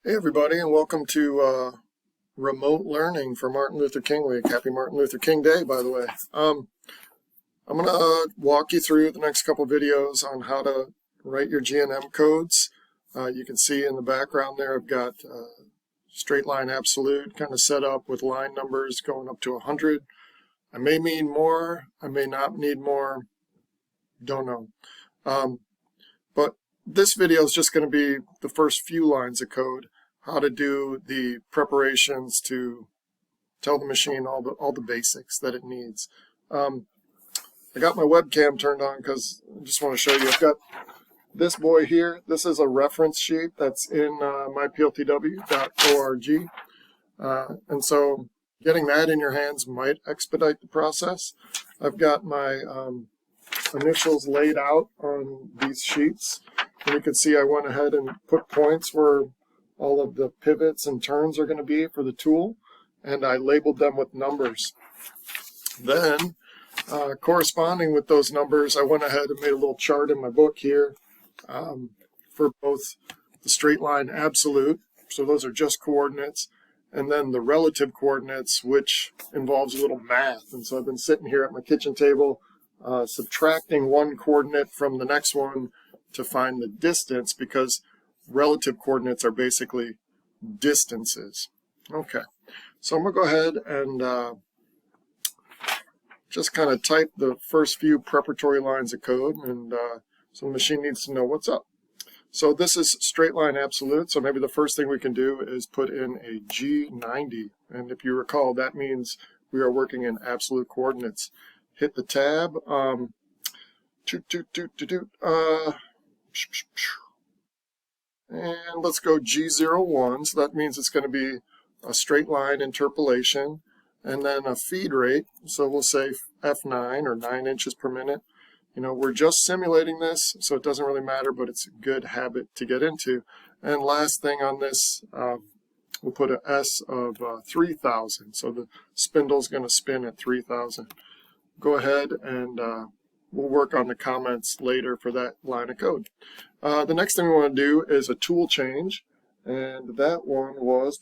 Hey everybody, and welcome to remote learning for Martin Luther King Week. Happy Martin Luther King Day, by the way. I'm going to walk you through the next couple videos on how to write your G&M codes. You can see in the background there I've got straight line absolute kind of set up with line numbers going up to 100. I may need more, I may not need more, don't know. But this video is just going to be the first few lines of code, how to do the preparations to tell the machine all the basics that it needs. I got my webcam turned on because I just want to show you. I've got this boy here. This is a reference sheet that's in mypltw.org. And so getting that in your hands might expedite the process. I've got my initials laid out on these sheets. And you can see I went ahead and put points where all of the pivots and turns are going to be for the tool, and I labeled them with numbers. Then, corresponding with those numbers, I went ahead and made a little chart in my book here for both the straight line absolute, so those are just coordinates, and then the relative coordinates, which involves a little math. And so I've been sitting here at my kitchen table subtracting one coordinate from the next one to find the distance, because relative coordinates are basically distances. Okay, so I'm going to go ahead and just kind of type the first few preparatory lines of code, and so the machine needs to know what's up. So this is straight line absolute, so maybe the first thing we can do is put in a G90, and if you recall, that means we are working in absolute coordinates. Hit the tab. And let's go G01, so that means it's going to be a straight line interpolation, and then a feed rate, so we'll say F9 or 9 inches per minute. You know, we're just simulating this, so it doesn't really matter, but it's a good habit to get into. And last thing on this, we'll put an S of 3,000, so the spindle's going to spin at 3,000. Go ahead and we'll work on the comments later for that line of code. The next thing we want to do is a tool change, and that one was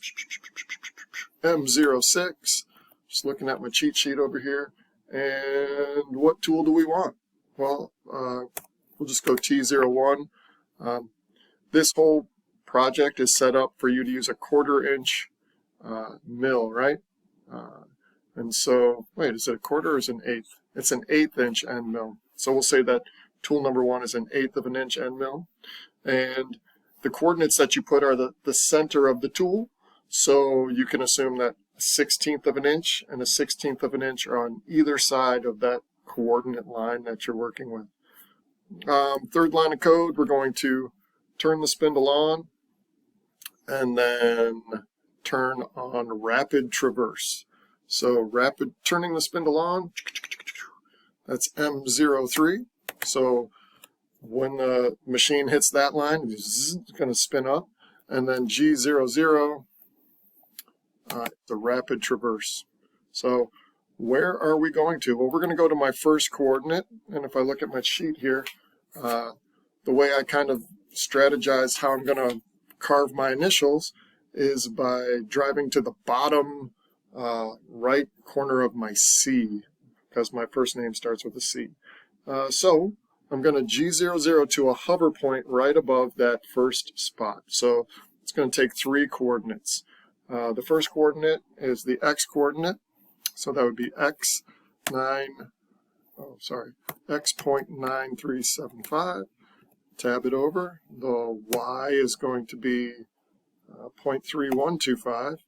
M06. Just looking at my cheat sheet over here. And what tool do we want? Well, we'll just go T01. This whole project is set up for you to use a 1/4 inch mill, right? And so, wait, is it a quarter or is it an eighth? It's an 1/8 inch end mill. So we'll say that tool number 1 is an 1/8 of an inch end mill. And the coordinates that you put are the center of the tool. So you can assume that a 1/16 of an inch and a 1/16 of an inch are on either side of that coordinate line that you're working with. Third line of code, we're going to turn the spindle on and then turn on rapid traverse. So rapid turning the spindle on, that's M03. So when the machine hits that line, it's going to spin up. And then G00, the rapid traverse. So where are we going to? Well, we're going to go to my first coordinate. And if I look at my sheet here, the way I kind of strategize how I'm going to carve my initials is by driving to the bottom right corner of my C, because my first name starts with a C. So I'm going to G00 to a hover point right above that first spot. So it's going to take 3 coordinates. The first coordinate is the X coordinate, so that would be X.9375. Tab it over. The Y is going to be 0.3125.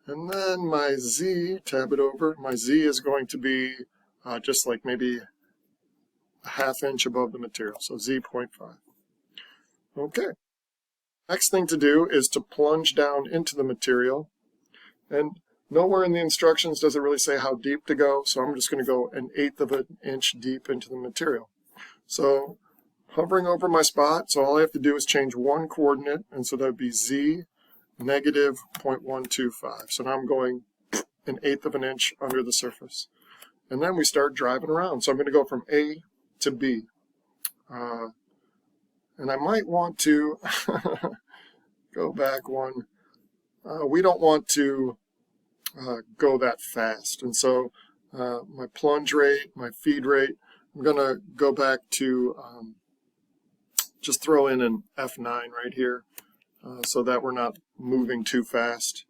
And then my Z, tab it over, my Z is going to be just like maybe a 1/2 inch above the material, so Z.5. Okay. Next thing to do is to plunge down into the material. And nowhere in the instructions does it really say how deep to go, so I'm just going to go 1/8 of an inch deep into the material. So hovering over my spot, so all I have to do is change one coordinate, and so that would be Z negative 0.125. So now I'm going 1/8 of an inch under the surface. And then we start driving around. So I'm going to go from A to B. And I might want to go back one. We don't want to go that fast, and so my plunge rate, my feed rate, I'm going to go back to just throw in an F9 right here so that we're not moving too fast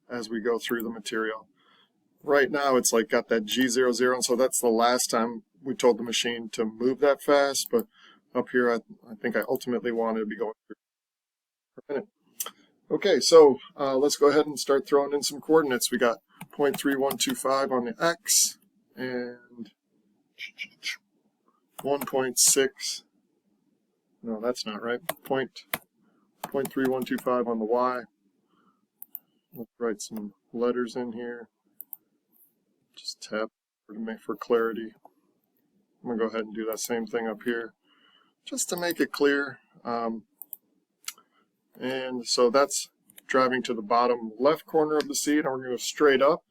as we go through the material. Right now it's like got that G00, and so that's the last time we told the machine to move that fast, but up here I think I ultimately wanted to be going through for a minute. Okay, so let's go ahead and start throwing in some coordinates. We got 0.3125 on the X and 1.6, no, that's not right, 0.3125 on the Y. Let's write some letters in here. Just tap to make for clarity. I'm going to go ahead and do that same thing up here just to make it clear. And so that's driving to the bottom left corner of the seed, and we're going to go straight up.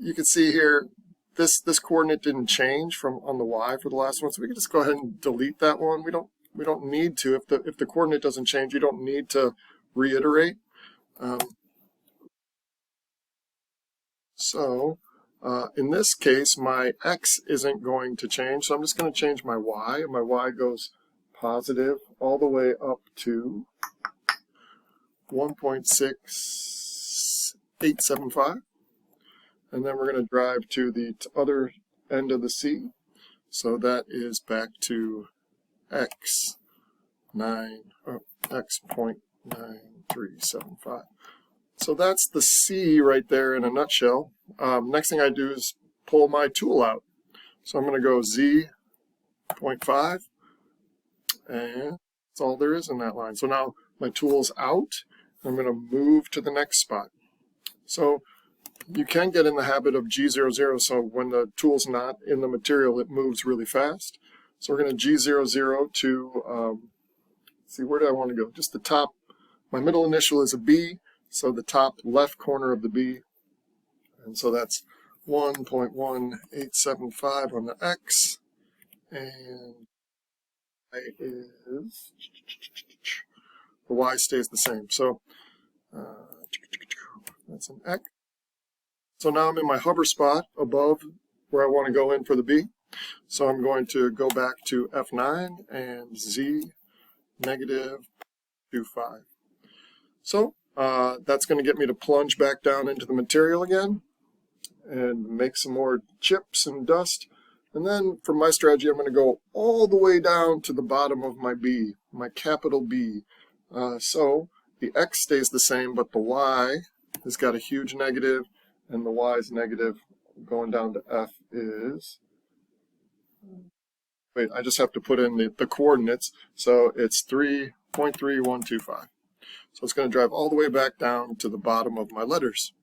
You can see here this coordinate didn't change from on the Y for the last one, so we can just go ahead and delete that one. We don't need to. If the coordinate doesn't change, you don't need to reiterate. So in this case, my X isn't going to change, so I'm just going to change my Y. My Y goes positive all the way up to 1.6875. And then we're going to drive to the other end of the C. So that is back to X.9375. So that's the C right there in a nutshell. Next thing I do is pull my tool out. So I'm going to go Z.5, and that's all there is in that line. So now my tool's out. I'm going to move to the next spot. So you can get in the habit of G00, so when the tool's not in the material, it moves really fast. So we're going to G00 to, see, where do I want to go? Just the top. My middle initial is a B, so the top left corner of the B. And so that's 1.1875 on the X. And the Y stays the same. So that's an X. So now I'm in my hover spot above where I want to go in for the B. So I'm going to go back to F9 and Z-25. So that's going to get me to plunge back down into the material again and make some more chips and dust. And then for my strategy, I'm going to go all the way down to the bottom of my B, my capital B. So the X stays the same, but the Y has got a huge negative, and the Y's negative going down to F is, wait, I just have to put in the coordinates. So it's 3.3125. So it's going to drive all the way back down to the bottom of my letters.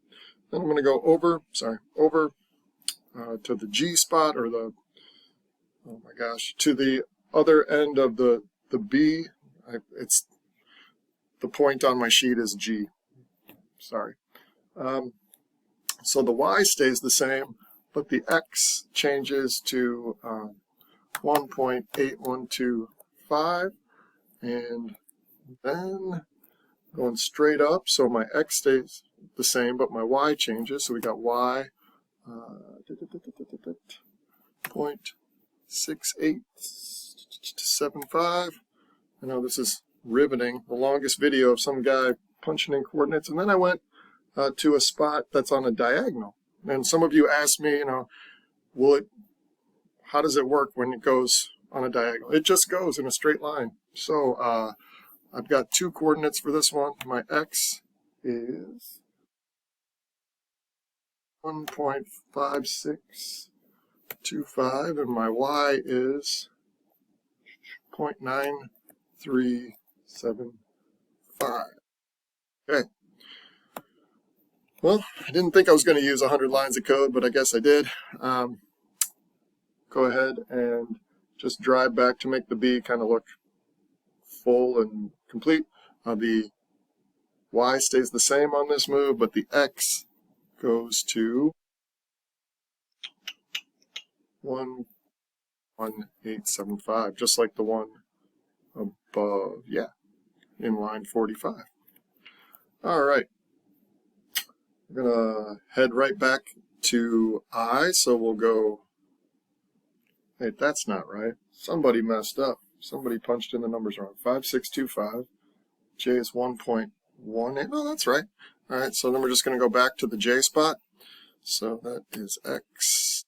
Then I'm going to go over to the G spot, or the, oh my gosh, to the other end of the B. It's the point on my sheet is G. Sorry. So the Y stays the same, but the X changes to 1.8125, and then going straight up, so my X stays the same, but my Y changes, so we got Y 0.6875. I know this is riveting, the longest video of some guy punching in coordinates, and then I went to a spot that's on a diagonal. And some of you asked me, how does it work when it goes on a diagonal? It just goes in a straight line. So I've got two coordinates for this one. My X is 1.5625, and my Y is 0.9375. Okay. Well, I didn't think I was going to use 100 lines of code, but I guess I did. Go ahead and just drive back to make the B kind of look full and complete. The Y stays the same on this move, but the X goes to 1.1875, just like the one of, yeah, in line 45. All right. We're going to head right back to I, so we'll go, hey, that's not right. Somebody messed up. Somebody punched in the numbers wrong. 5625. J is 1.18. No, that's right. All right, so then we're just going to go back to the J spot. So that is X.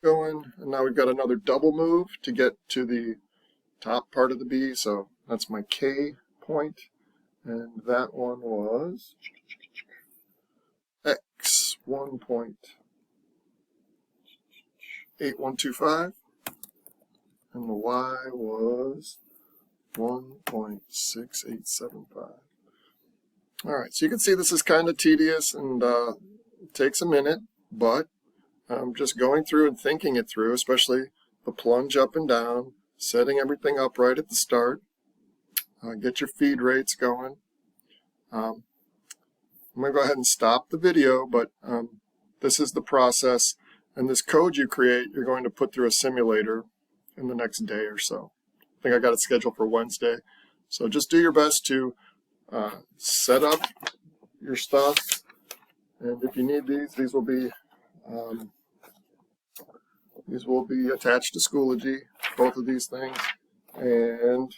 Going, and now we've got another double move to get to the top part of the B, so that's my K point, and that one was X 1.8125, and the Y was 1.6875. Alright, so you can see this is kind of tedious and it takes a minute, but I'm just going through and thinking it through, especially the plunge up and down, setting everything up right at the start. Get your feed rates going. I'm going to go ahead and stop the video, but this is the process, and this code you create, you're going to put through a simulator in the next day or so. I think I got it scheduled for Wednesday. So just do your best to set up your stuff, and if you need these will be attached to Schoology, both of these things, and